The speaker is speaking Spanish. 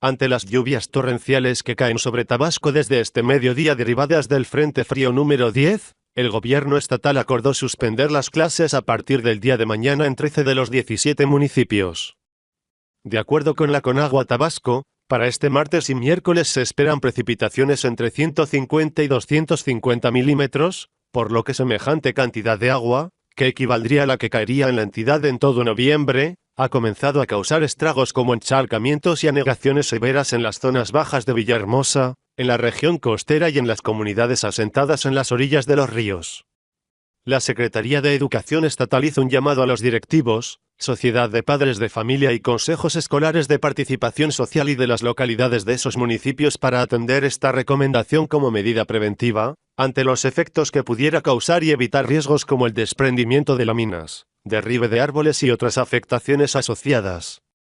Ante las lluvias torrenciales que caen sobre Tabasco desde este mediodía derivadas del Frente Frío número 10, el gobierno estatal acordó suspender las clases a partir del día de mañana en 13 de los 17 municipios. De acuerdo con la Conagua Tabasco, para este martes y miércoles se esperan precipitaciones entre 150 y 250 milímetros, por lo que semejante cantidad de agua, que equivaldría a la que caería en la entidad en todo noviembre, ha comenzado a causar estragos como encharcamientos y anegaciones severas en las zonas bajas de Villahermosa, en la región costera y en las comunidades asentadas en las orillas de los ríos. La Secretaría de Educación Estatal hizo un llamado a los directivos, Sociedad de Padres de Familia y consejos escolares de participación social y de las localidades de esos municipios para atender esta recomendación como medida preventiva, ante los efectos que pudiera causar y evitar riesgos como el desprendimiento de láminas, derribe de árboles y otras afectaciones asociadas.